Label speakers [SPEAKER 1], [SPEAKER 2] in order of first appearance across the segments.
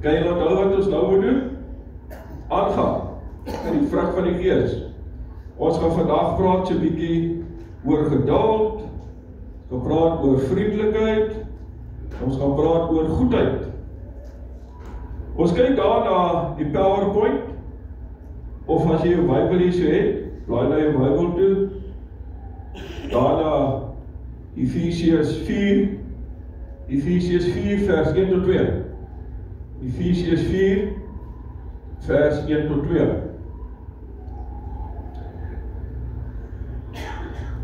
[SPEAKER 1] Kan jy onthou wat ons nou moet doen? Aangaan in die vrug van die Gees. Ons gaan vandag praat so 'n bietjie oor geduld, ons gaan praat oor vriendelikheid, ons gaan praat oor goedheid. Ons kyk daar na die PowerPoint, of as jy jou Bybel hier so het, blaai na jou Bybel toe, daarna Efesiërs 4 vers 1 tot 2. Efesiërs 4 vers 1 tot 2.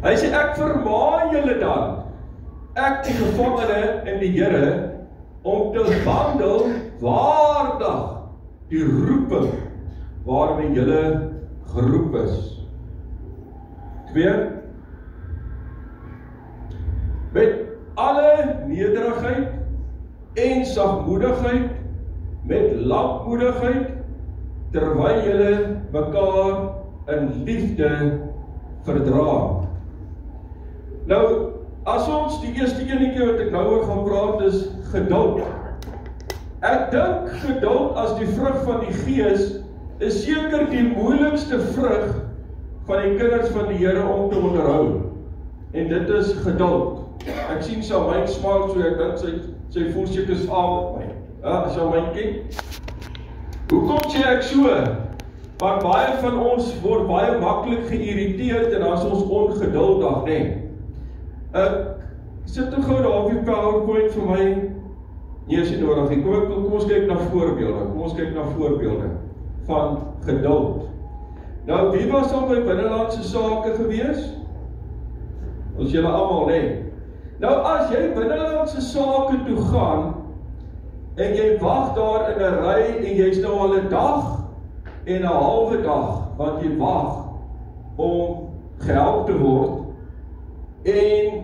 [SPEAKER 1] Hy sê, ek vermaan julle dan, ek die gevangene in die Here, om te wandel waardig die roeping waarmee julle geroep is. 2. Met alle nederigheid en sagmoedigheid, met lankmoedigheid, terwyl julle mekaar in liefde verdra. Nou, as ons die eerste enetjie wat ek nou oor gaan praat is geduld. Ek dink geduld as die vrug van die Gees is seker die moeilikste vrug van die kinders van die Here om te onderhou. En dit is geduld. Ek sien Salmyn smaak so, ek dink sy voel seker saam met my. Ja, Salmyn ken. Hoekom sê ek so? Want baie van ons word baie maklik geïrriteerd en as ons ongeduldig, nee. Sit toe gou daar op die PowerPoint vir my. Nee, is nie nodig. Kom ons kyk na voorbeelde. Van geduld. Nou, wie was al by binnelandse sake gewees? Ons julle almal, nee. Nou, as jy binnelandse sake toe gaan, en jy wag daar in 'n ry, en jy's nou al 'n dag, en 'n halwe dag, wat jy wag, om gehelp te word, en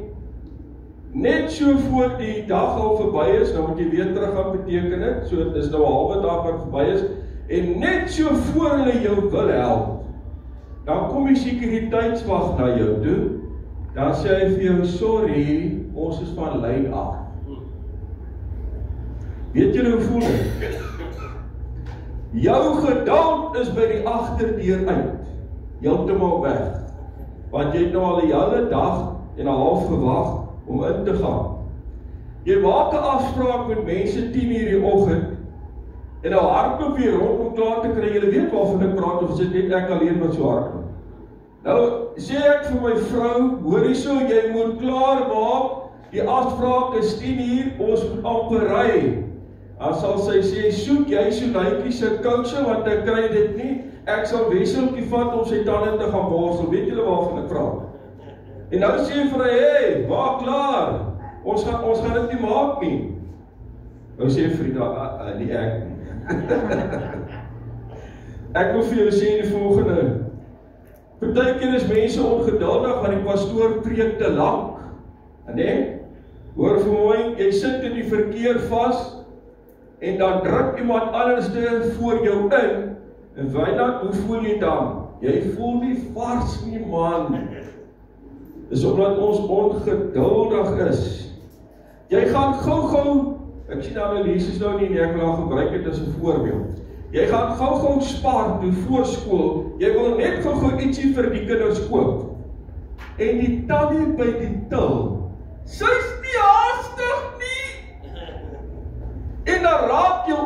[SPEAKER 1] net so voor die dag al verby is, nou moet jy weer terug gaan beteken het, so dit is nou 'n halwe dag wat verby is, en net so voor hulle jou wil help, dan kom die sekuriteitswag na jou toe, dan sê hy vir jou, sorry, ons is van lyn af. Weet julle hoe voel dit? Jou geduld is by die agterdeur uit, heeltemal weg, want jy het nou al die hele dag en 'n half gewag om in te gaan. Jy maak 'n afspraak met mense 10:00 die oggend, en nou hardloop jy rond om klaar te kry, julle weet waarvan ek praat, of is dit net ek alleen wat so hardloop? Nou, sê ek vir my vrou, hoorie so, jy moet klaar maak, die afspraak is 10:00, ons moet amper ry. Dan sal sy sê, soek jy so lykie se koutse, want ek kry dit nie, ek sal Wesseltjie vat om sy tande te gaan borsel, weet julle waarvan ek praat? En nou sê jy vir hy, hey, maak klaar, ons gaan dit nie maak nie. Nou sê Frida, nie ek nie. Ek wil vir jou sê die volgende, partykeer is mense ongeduldig, want die pastoor preek te lank, nee? Hoor vir my, jy sit in die verkeer vas, en dan druk iemand anderste voor jou in, en Wynand, hoe voel jy dan? Jy voel nie vars nie, man. Dis omdat ons ongeduldig is. Jy gaan gou-gou, ek sien Annelies nou nie, ek wil haar gebruik het as 'n voorbeeld. Jy gaan gou-gou spaar toe voor skool, jy wil net gou-gou ietsie vir die kinders koop. En die tannie by die til, sy's nie haastig nie. En dan raak jou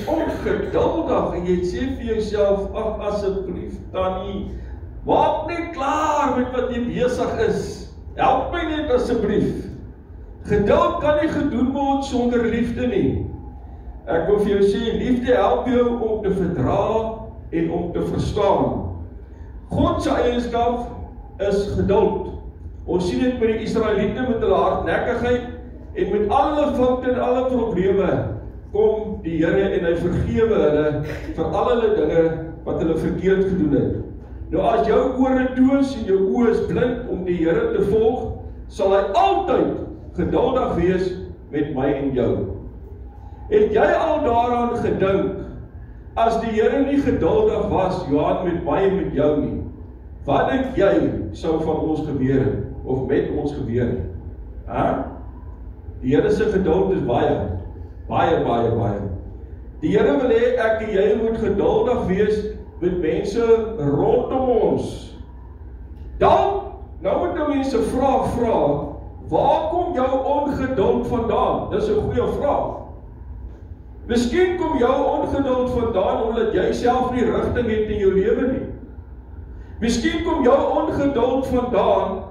[SPEAKER 1] ongeduldig, en jy sê vir jouself, ag asseblief tannie, maak net klaar met wat jy besig is. Help my net asseblief. Geduld kan nie gedoen word sonder liefde nie. Ek wil vir jou sê, liefde help jou om te verdra en om te verstaan. God se eienskap is geduld. Ons sien dit met die Israeliete met hulle hardnekkigheid en met al hulle foute en alle probleme kom die Here en hy vergewe hulle vir al hulle dinge wat hulle verkeerd gedoen het. Nou as jou ore doos en jou oë is blind om die Here te volg, sal hy altyd geduldig wees met my en jou. Het jy al daaraan gedink, as die Here nie geduldig was, Johan, met my en met jou nie, wat dink jy sou van ons gebeur het, of met ons gebeur het? Die Here se geduld is baie. Die Here wil hê ek en jy moet geduldig wees met mense rondom ons. Dan, nou moet nou mense vraag vra, waar kom jou ongeduld vandaan? Dis 'n goeie vraag. Miskien kom jou ongeduld vandaan omdat jy self nie rigting het in jou lewe nie. Miskien kom jou ongeduld vandaan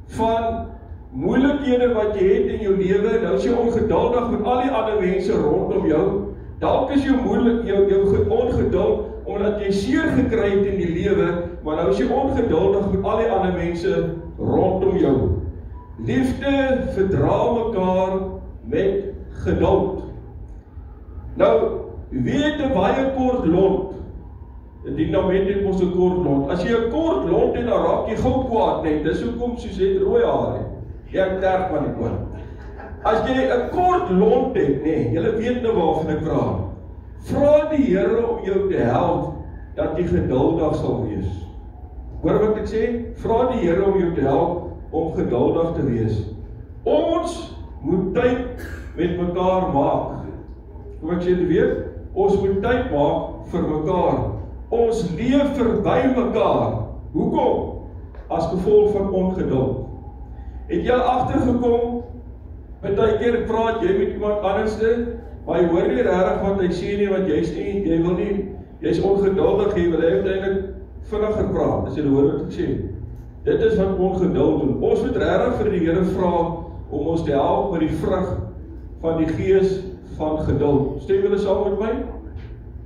[SPEAKER 1] van moeilikhede wat jy het in jou lewe. Nou is jy ongeduldig met al die ander mense rondom jou. Dalk is jou ongeduld omdat jy seer gekry het in die lewe, maar nou is jy ongeduldig met al die ander mense rondom jou. Liefde verdra mekaar met geduld. Nou, wie het 'n baie kort lont? Die Testament het mos 'n kort lont. As jy 'n kort lont het, dan raak jy gou kwaad, net. Dis hoekom Suzette rooi hare. Ek terg van die koning. As jy 'n kort lont het, julle weet nou waarvan ek praat. Vra die Here om jou te help dat jy geduldig sal wees. Hoor wat ek sê? Vra die Here om jou te help om geduldig te wees. Ons moet tyd met mekaar maak. Hoe ek sê, weet, ons moet tyd maak vir mekaar. Ons leef verby mekaar. Hoekom? As gevolg van ongeduld. Het jy agtergekom, baie keer praat jy met iemand anderste, maar jy hoor nie regtig wat hy sê nie, want jy wil nie, jy's ongeduldig, jy wil uiteindelik vinniger praat, as jy hoor wat ek sê. Dit is wat ongeduld doen. Ons moet regtig vir die Here vra om ons te help met die vrug van die gees van geduld. Stem julle saam met my?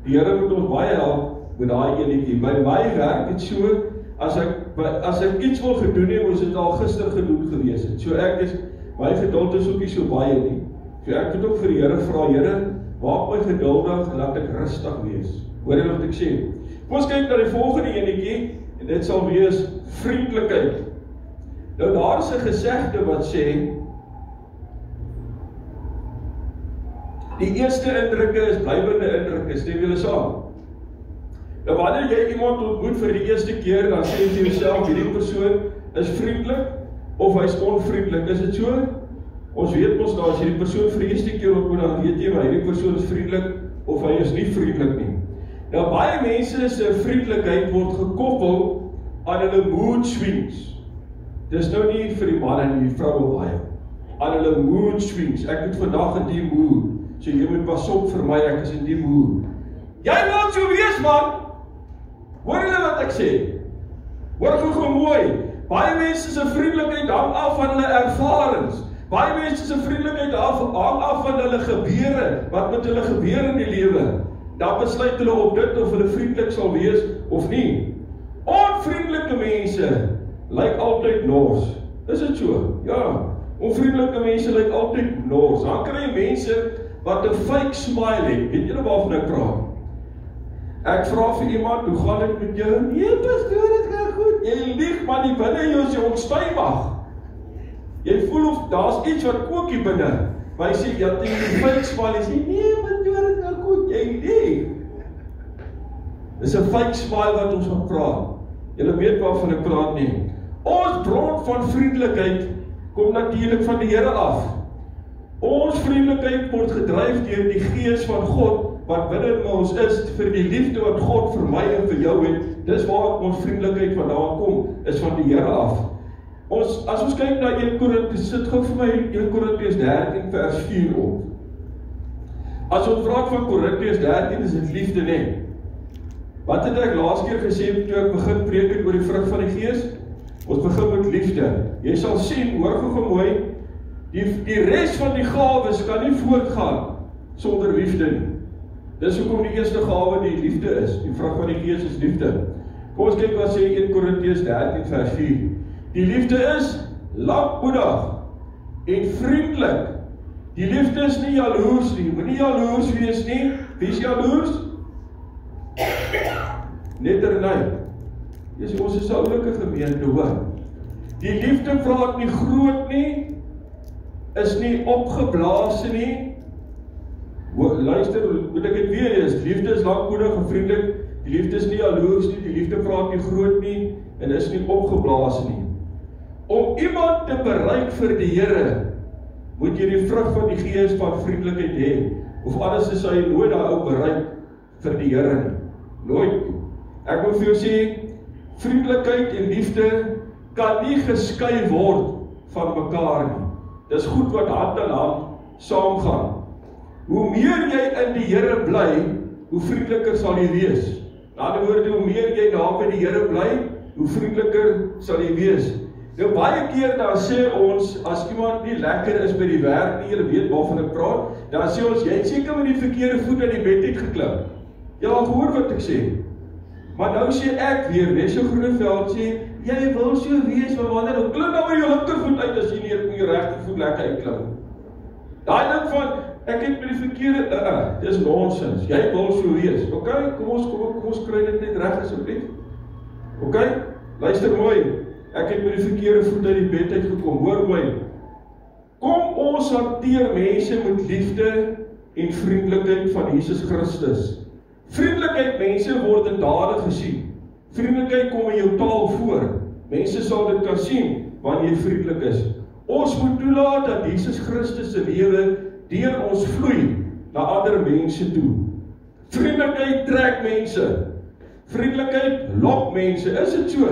[SPEAKER 1] Die Here moet ons baie help met daai enetjie. By my werk het so, as ek iets wil gedoen het, moes dit al gister gedoen gewees het. So my geduld is ook nie so baie nie. So ek moet ook vir die Here vra, Here, maak my geduldig, laat ek rustig wees. Hoor jy wat ek sê? Kom ons kyk na die volgende enetjie, en dit sal wees vriendelikheid. Nou daar is 'n gesegde wat sê, die eerste indrukke is blywende indrukke, stem julle saam? Nou wanneer jy iemand ontmoet vir die eerste keer, dan sê jy jouself, hierdie persoon is vriendelik, of hy is onvriendelik, is dit so? Ons weet mos nou, as jy die persoon vir die eerste keer ontmoet, dan weet jy, maar hierdie persoon is vriendelik, of hy is nie vriendelik nie. Nou baie mense se vriendelikheid word gekoppel aan hulle mood swings. Dis nou nie vir die manne en die vroue baie. Aan hulle mood swings. Ek moet vandag in die mood. So jy moet pas op vir my, ek is in die mood. Jy moet so wees, man. Hoor julle wat ek sê? Hoor gou mooi. Baie mense se vriendelikheid hang af van hulle ervarings. Baie mense se vriendelikheid hang af van hulle gebeure, wat met hulle gebeur in die lewe. Dan besluit hulle op dit of hulle vriendelik sal wees of nie. Onvriendelike mense lyk altyd nors. Is dit so? Ja. Onvriendelike mense lyk altyd nors. Dan kry jy mense wat 'n fake smile het. Weet julle waarvan ek praat? Ek vra vir iemand, hoe gaan dit met jou? Nee, pastoor, dit gaan goed. Jy lieg, maar die binne jou is jy onstuimig. Jy voel of daar's iets wat kook hier binne. Maar jy sê, ja, die fake smile, jy sê, nee, pastoor, dit gaan goed. Jy lieg. Dis 'n fake smile wat ons gaan praat. Julle weet waarvan ek praat nie. Ons bron van vriendelikheid kom natuurlik van die Here af. Ons vriendelikheid word gedryf deur die Gees van God wat binne in ons is vir die liefde wat God vir my en vir jou het. Dis waar ons vriendelikheid vandaan kom, is van die Here af. As ons kyk na 1 Korintiërs, sit gou vir my 1 Korintiërs 13 vers 4 op. As ons praat van Korintiërs 13 is dit liefde, nee. Wat het ek laas keer gesê toe ek begin preek oor die vrug van die Gees? Ons begin met liefde. Jy sal sien, hoor gou mooi, die res van die gawes kan nie voortgaan sonder liefde nie. Dis hoekom die eerste gawe die liefde is. Die vrug van die Gees is liefde. Kom ons kyk wat sê 1 Korintiërs 13 vers 4. Die liefde is lankmoedig en vriendelik. Die liefde is nie jaloers nie. Moenie jaloers wees nie. Wie is jaloers? Netterney. Ons is 'n oulike gemeente, hoor. Die liefde praat nie groot nie, is nie opgeblaas nie. Luister, moet ek dit weer lees. Liefde is lankmoedig en vriendelik. Die liefde is nie jaloers nie, die liefde praat nie groot nie en is nie opgeblaas nie. Om iemand te bereik vir die Here, moet jy die vrug van die Gees van vriendelikheid hê. of anders is hy nooit daar ou bereik vir die Here nie. Nooit nie. Ek wil vir jou sê, vriendelikheid en liefde kan nie geskei word van mekaar nie. Dis goed wat hand aan hand saamgaan. Hoe meer jy in die Here bly, hoe vriendeliker sal jy wees. In ander woorde, hoe meer jy daar by die Here bly, hoe vriendeliker sal jy wees. Nou baie keer dan sê ons, as iemand nie lekker is by die werk nie, julle weet waarvan ek praat, dan sê ons, jy het seker met die verkeerde voet uit die bed uit geklim. Jy al gehoor wat ek sê. Maar nou sê ek weer, Wes Groeneveld sê, jy wil so wees, maar wanneer klim nou met jou linkervoet uit as jy nie met jou regtervoet lekker uitklim. Daai ding van ek het met die verkeerde, dis nonsens. Jy wil so wees. OK, kom ons kry dit net reg asseblief. OK? Luister mooi. Ek het met die verkeerde voet uit die bed uitgekom. Hoor mooi. Kom ons hanteer mense met liefde en vriendelikheid van Jesus Christus. Vriendelikheid mense word in dade gesien. Vriendelikheid kom in jou taal voor. Mense sal dit kan sien wanneer jy vriendelik is. Ons moet toelaat dat Jesus Christus se lewe deur ons vloei na ander mense toe. Vriendelikheid trek mense. Vriendelikheid lok mense. Is dit so?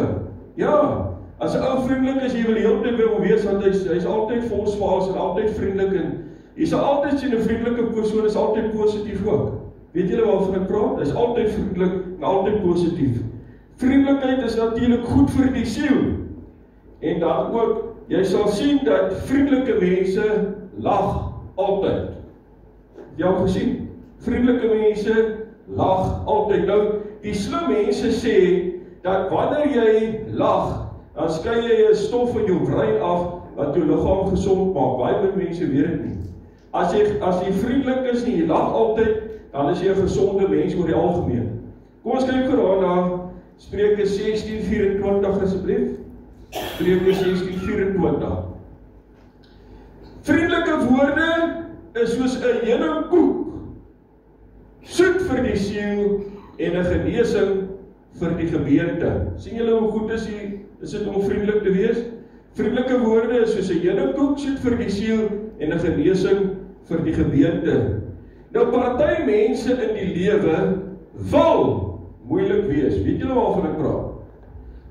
[SPEAKER 1] Ja. As 'n ou vriendelik is, jy wil heeltyd by hom wees want hy's altyd vol smiles en altyd vriendelik en jy sal altyd sien 'n vriendelike persoon is altyd positief ook. Weet julle waarvan ek praat? Hy's altyd vriendelik en altyd positief. Vriendelikheid is natuurlik goed vir die siel. En dan ook, jy sal sien dat vriendelike mense lag altyd. Jy al gesien? Vriendelike mense lag altyd. Nou, die slim mense sê dat wanneer jy lag, dan skei jy 'n stof in jou brein af wat jou liggaam gesond maak. Baie mense weet dit nie. As jy vriendelik is en jy lag altyd, dan is jy 'n gesonde mens oor die algemeen. Kom ons kyk gou daarna Spreuke 16:24 asseblief. Spreuke 16:24. Vriendelike woorde is soos 'n heuningkoek, soet vir die siel en 'n genesing vir die gebeente. Sien julle hoe goed is dit om vriendelik te wees? Vriendelike woorde is soos 'n heuningkoek, soet vir die siel en 'n genesing vir die gebeente. Nou party mense in die lewe wil moeilik wees. Weet julle waarvan ek praat?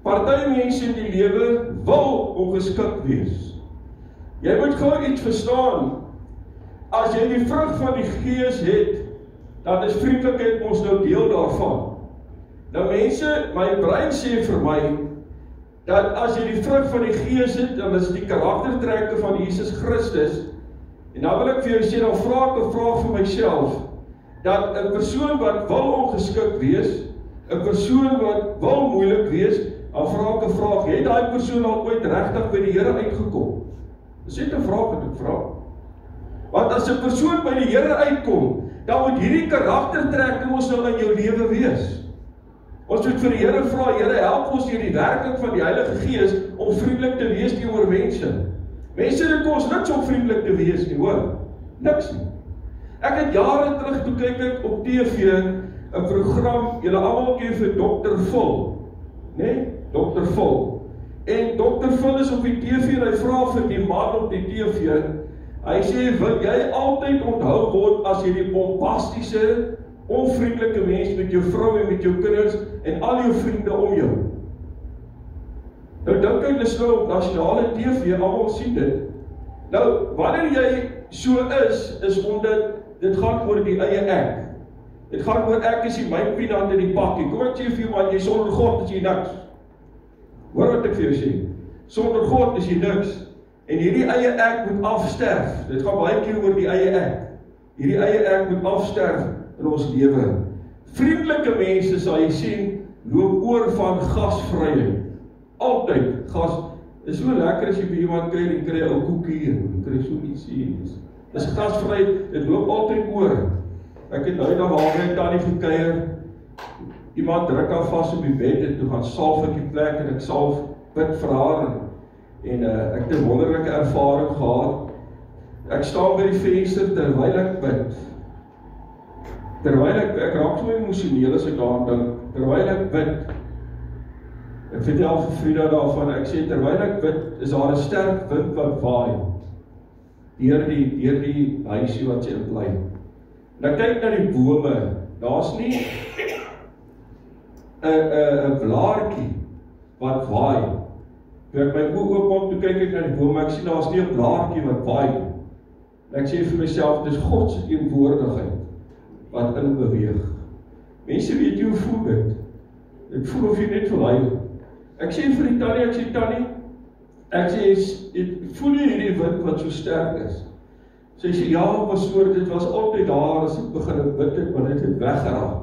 [SPEAKER 1] Party mense in die lewe wil ongeskik wees. Jy moet gou iets verstaan. As jy die vrug van die Gees het, dan is vriendelikheid ons nou deel daarvan. Nou mense, my brein sê vir my, dat as jy die vrug van die Gees het, dan is die karaktertrekke van Jesus Christus, en dan wil ek vir jou sê, dan vra ek 'n vraag vir myself, dat 'n persoon wat wil ongeskik wees, 'n persoon wat wil moeilik wees, dan vra ek 'n vraag, het daai persoon al ooit regtig by die Here uitgekom? Dis net 'n vraag wat ek vra. Want as 'n persoon by die Here uitkom, dan moet hierdie karaktertrekke ons nou in jou lewe wees. Ons moet vir die Here vra, Here, help ons deur die werking van die Heilige Gees om vriendelik te wees teenoor mense. Mense dit ons niks om vriendelik te wees nie, hoor. Niks nie. Ek het jare terug toe kyk ek op TV 'n program, julle almal ken vir Dr. Phil, né? Dr. Phil. En Dr. Phil is op die TV en hy vra vir die man op die TV. Hy sê, wil jy altyd onthou word as jy die bombastiese, onvriendelike mens met jou vrou en met jou kinders en al jou vriende om jou? Nou dink hy dis nou op nasionale TV, almal sien dit. Nou, wanneer jy so is omdat dit gaan oor die eie ek. Dit gaan oor ek is die my peanut in die pakkie. Kom ek sê vir jou, man, jy sonder God is jy niks. Hoor wat ek vir jou sê. Sonder God is jy niks. En hierdie eie ek moet afsterf. Dit gaan baie keer oor die eie ek. Hierdie eie ek moet afsterf in ons lewe. Vriendelike mense sal jy sien, loop oor van gasvryheid. Altyd gas. Is so lekker as jy by iemand kry en kry 'n ou koekie en jy kry so iets hier. Dis gasvryheid, dit loop altyd oor. Ek het nou na Waarheid Tannie gekuier. Iemand druk haar vas op die bed en toe gaan salf ek die plek en ek salf bid vir haar en ek het 'n wonderlike ervaring gehad. Ek staan by die venster terwyl ek bid. Terwyl ek raak so emosioneel as ek daaraan dink. Terwyl ek bid. Ek vertel vir Frida daarvan, ek sê terwyl ek bid, is daar 'n sterk wind wat waai deur die huisie wat sy in bly. Dan kyk na die bome, daar's nie 'n blaartjie wat waai. Toe ek my oë oopmaak, toe kyk ek na die bome, ek sien daar's nie 'n blaartjie wat waai nie. Ek sê vir myself, dis God se teenwoordigheid wat in beweeg. Mense weet jy hoe voel dit? Ek voel of jy net verlei. Ek sê vir die tannie, ek sê, voel jy hierdie wind wat so sterk is? Sy sê, ja, pastoor, dit was altyd daar as ek begin bid het, maar dit het weggeraak.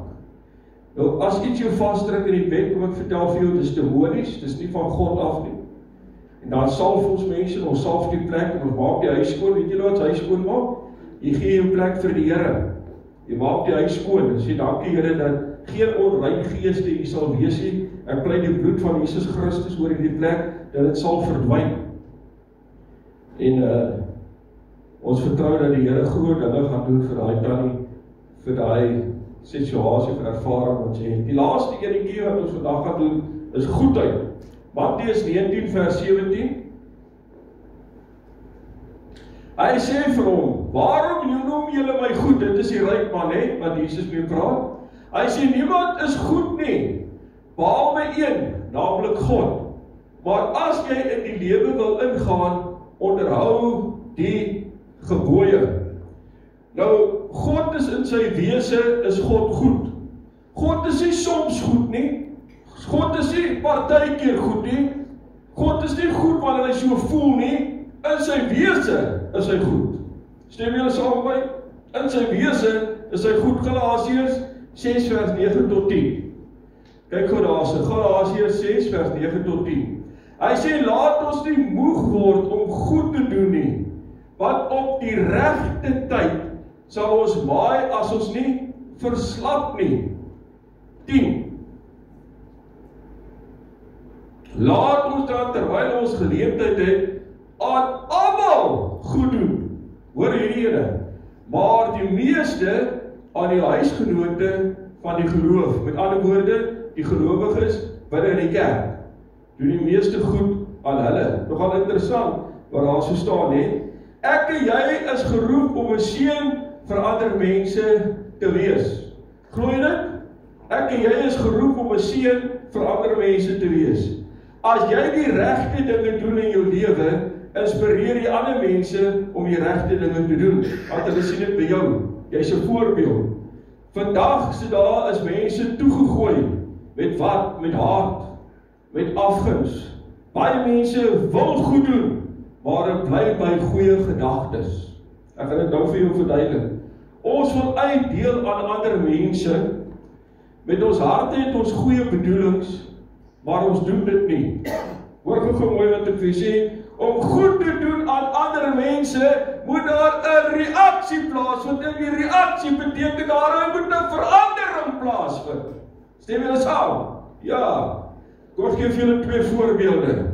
[SPEAKER 1] Nou, as iets jou vasdruk in die bed, kom ek vertel vir jou, dit is demonies, dit is nie van God af nie. En dan salf ons mense, ons salf die plek, en ons maak die huis skoon, weet jy wat huis skoon maak? Jy gee jou plek vir die Here. Jy maak die huis skoon, en sê, dankie Here, dat geen onrein geeste hier sal wees nie. Ek pleit die bloed van Jesus Christus oor hierdie plek, dat dit sal verdwyn. En ons vertrou dat die Here groot dinge gaan doen vir daai tannie, vir daai situasie, vir ervaring wat sy het. Die laaste enetjie wat ons vandag gaan doen, is goedheid. Matteus 19 vers 17. Hy sê vir hom, waarom noem julle my goed? Dit is die ryk man, wat Jesus mee praat. Hy sê, niemand is goed nie, behalwe een, naamlik God. Maar as jy in die lewe wil ingaan, onderhou die gebooie. Nou, God is in sy wese, is God goed. God is nie soms goed nie. God is nie partykeer goed nie. God is nie goed wanneer hy so voel nie. In sy wese is hy goed. Stem julle saam met my? In sy wese is hy goed. Galasiërs 6 vers 9 tot 10. Kyk gou daar, Galasiërs 6 vers 9 tot 10. Hy sê, laat ons nie moeg word om goed te doen nie, want op die regte tyd sal ons maai as ons nie verslap nie. 10. Laat ons dan terwyl ons geleentheid het aan almal goed doen. Hoor hierdie ene. Maar die meeste aan die huisgenote van die geloof. Met ander woorde, die gelowiges binne in die kerk. Doen die meeste goed aan hulle. Nogal interessant wat daar so staan, Ek en jy is geroep om 'n seën vir ander mense te wees. Glo jy dit? Ek en jy is geroep om 'n seën vir ander mense te wees. As jy die regte dinge doen in jou lewe, inspireer jy ander mense om die regte dinge te doen. Want hulle sien dit by jou. Jy's 'n voorbeeld. Vandag daar is mense toegegooi met wat? Met haat, met afguns. Baie mense wil goed doen, maar het bly by goeie gedagtes. Ek gaan dit nou vir jou verduidelik. Ons wil uitdeel aan ander mense. Met ons harte het ons goeie bedoelings, maar ons doen dit nie. Hoor gou mooi wat ek vir sê. Om goed te doen aan ander mense, moet daar 'n reaksie plaasvind. En die reaksie beteken daar moet 'n verandering plaasvind. Stem julle saam? Ja. Kom ek gee vir julle 2 voorbeelde.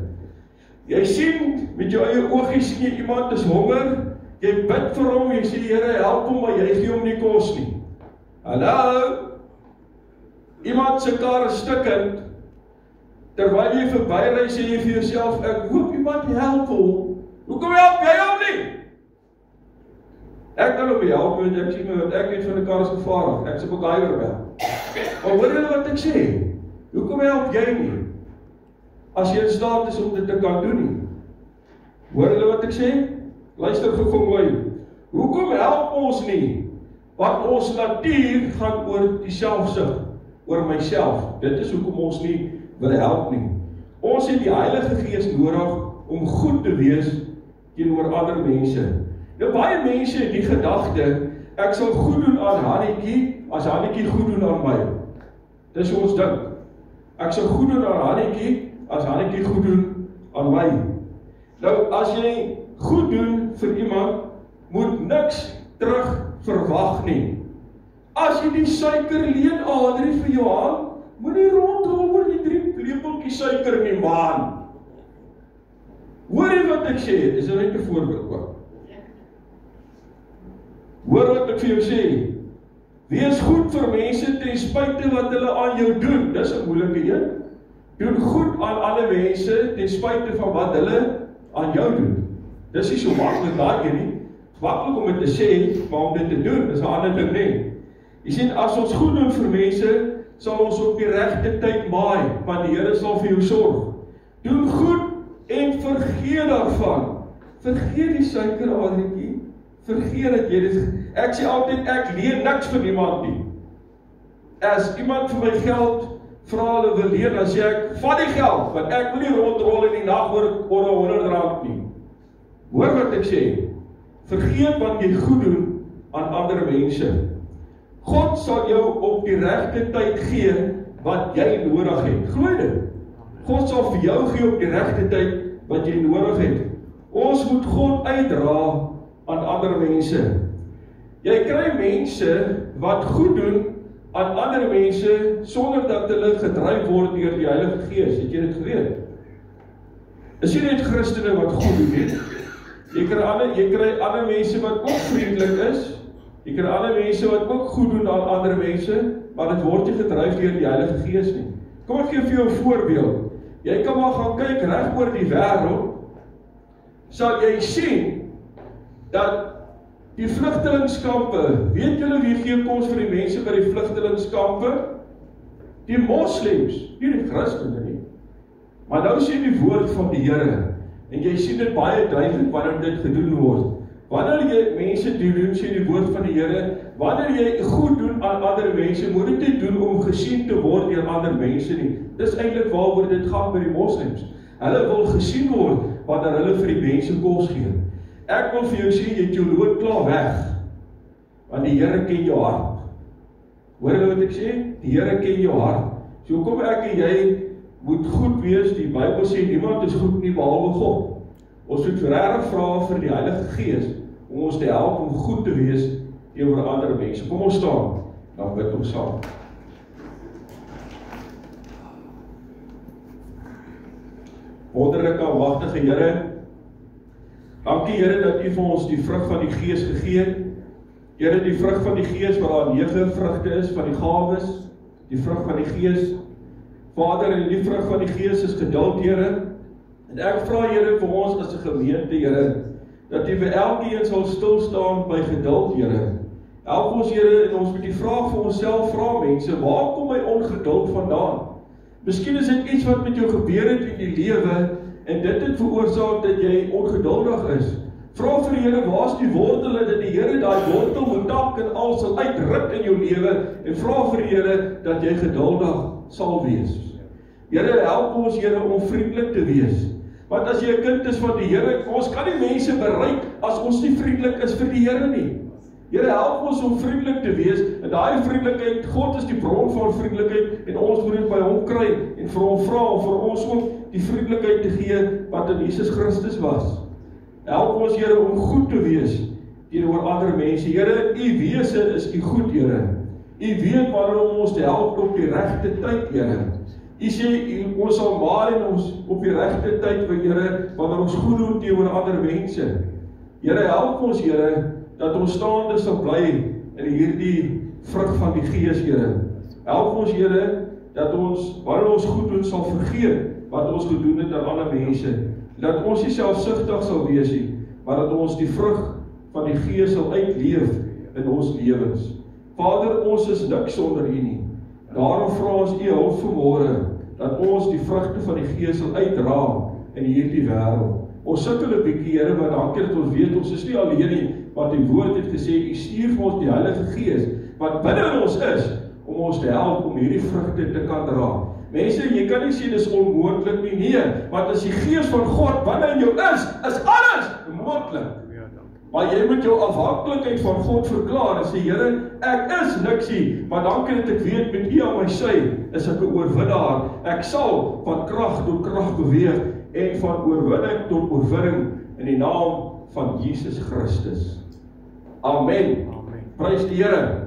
[SPEAKER 1] Jy sien met jou eie oogies sien jy iemand is honger, jy bid vir hom, jy sê Here help hom, maar jy gee hom nie kos nie. Hallo? Iemand se kar is stukkend, terwyl jy verbyry sê jy vir jouself, ek hoop iemand help hom. Hoekom help jy hom nie? Ek kan hom help, want ek sien my wat ek weet van 'n kar is gevaarlik. Ek se MacGyver wel. Maar hoor julle wat ek sê? Hoekom help jy nie? As jy in staat is om dit te kan doen nie. Hoor julle wat ek sê? Luister gou mooi. Hoekom help ons nie? Want ons natuur gaan oor die selfsug, oor myself. Dit is hoekom ons nie wil help nie. Ons het die Heilige Gees nodig om goed te wees teenoor ander mense. Nou baie mense het die gedagte, ek sal goed doen aan Hannetjie, as Hannetjie goed doen aan my. Dis hoe ons dink. Ek sal goed doen aan Hannetjie, as Hannetjie goed doen aan my. Nou, as jy goed doen vir iemand, moet niks terug verwag nie. As jy die suiker leen Adrie vir jou aan, moenie rondhol oor die 3 lepeltjies suiker nie, man. Hoor jy wat ek sê? Is dit net 'n voorbeeld ook? Hoor wat ek vir jou sê? Wees goed vir mense ten spyte wat hulle aan jou doen. Dis 'n moeilike een. Doen goed aan alle mense ten spyte van wat hulle aan jou doen. Dis nie so maklik daai nie. Maklik om dit te sê, maar om dit te doen, is 'n ander ding nie. Jy sien, as ons goed doen vir mense, sal ons op die regte tyd maai, want die Here sal vir jou sorg. Doen goed en vergeet daarvan. Vergeet die suikeradertjie. Vergeet dat jy dit. Ek sê altyd, ek leen niks vir niemand nie. As iemand vir my geld vra hulle wil leen, dan sê ek, vat die geld, want ek wil nie rondrol in die nag oor R100 nie. Hoor wat ek sê. Vergeet wat jy goed doen aan ander mense. God sal jou op die regte tyd gee wat jy nodig het. Glo dit. God sal vir jou gee op die regte tyd wat jy nodig het. Ons moet God uitdra aan ander mense. Jy kry mense wat goed doen aan ander mense sonder dat hulle gedryf word deur die Heilige Gees. Het jy dit geweet? Is jy net Christene wat goed doen het? Jy kry ander mense wat ook vriendelik is. Jy kry ander mense wat ook goed doen aan ander mense, maar dit word nie gedryf deur die Heilige Gees nie. Kom ek gee vir jou 'n voorbeeld. Jy kan maar gaan kyk reg oor die wêreld, sal jy sien dat die vlugtelingkampe, weet julle wie gee kos vir die mense by die vlugtelingkampe? Die moslems, nie die Christene nie. Maar nou sien die woord van die Here, en jy sien dit baie duidelik wanneer dit gedoen word. Wanneer jy mense doen, sê die woord van die Here, wanneer jy goed doen aan ander mense, moet dit nie doen om gesien te word deur ander mense nie. Dis eintlik waaroor dit gaan by die moslems. Hulle wil gesien word wanneer hulle vir die mense kos gee. Ek wil vir jou sê, jy het jou loon klaar weg, want die Here ken jou hart. Hoor jy wat ek sê? Die Here ken jou hart. So kom ek en jy moet goed wees. Die Bybel sê niemand is goed nie behalwe God. Ons moet regtig vra vir die Heilige Gees om ons te help om goed te wees teenoor ander mense. Kom ons staan, dan bid ons saam. Wonderlike en magtige Here, dankie Here dat U vir ons die vrug van die Gees gegee het. Here, die vrug van die Gees wat daar 9 vrugte is van die gawes, die vrug van die Gees. Vader, en die vrug van die Gees is geduld, Here. En ek vra Here vir ons as 'n gemeente, Here, dat U vir elkeen sal stil staan by geduld, Here. Help ons, Here, en ons moet die vraag vir onsself vra, mense, waar kom my ongeduld vandaan? Miskien is dit iets wat met jou gebeur het in die lewe, en dit het veroorsaak dat jy ongeduldig is. Vra vir die Here, waar is die wortel, dat die Here daai wortel moet tak en al sal uitruk in jou lewe, en vra vir die Here dat jy geduldig sal wees. Here, help ons, Here, om vriendelik te wees. Want as jy 'n kind is van die Here, ons kan nie mense bereik as ons nie vriendelik is vir die Here nie. Here, help ons om vriendelik te wees, en daai vriendelikheid, God is die bron van vriendelikheid, en ons moet dit by hom kry, en vir hom vra, om vir ons ook die vriendelikheid te gee, wat in Jesus Christus was. Help ons, Here, om goed te wees, teenoor ander mense. Here, U wese is U goed, Here. U weet wanneer om ons te help op die regte tyd, Here. U sê, ons sal maai en ons op die regte tyd, Here, wanneer ons goed doen teenoor ander mense. Here, help ons, Here, dat ons staande sal bly in hierdie vrug van die Gees, Here. Help ons, Here, dat ons, wanneer ons goed doen, sal vergeet wat ons gedoen het aan ander mense. Dat ons nie selfsugtig sal wees nie, maar dat ons die vrug van die Gees sal uitleef in ons lewens. Vader, ons is niks sonder U nie. Daarom vra ons U hulp vanmôre, dat ons die vrugte van die Gees sal uitdra in hierdie wêreld. Ons sukkel 'n bietjie, Here, maar dankie dat ons weet, ons is nie alleen nie, want die woord het gesê, U stuur vir ons die Heilige Gees, wat binne in ons is, om ons te help om hierdie vrugte te kan dra. Mense, jy kan nie sê dis onmoontlik nie, nee, want as die Gees van God binne in jou is alles moontlik. Maar jy moet jou afhanklikheid van God verklaar en sê, Here, ek is niks nie, maar dankie dat ek weet, met U aan my sy, is ek 'n oorwinnaar. Ek sal van krag tot krag beweeg, en van oorwinning tot oorwinning, in die naam van Jesus Christus. Amen. Prys die Here.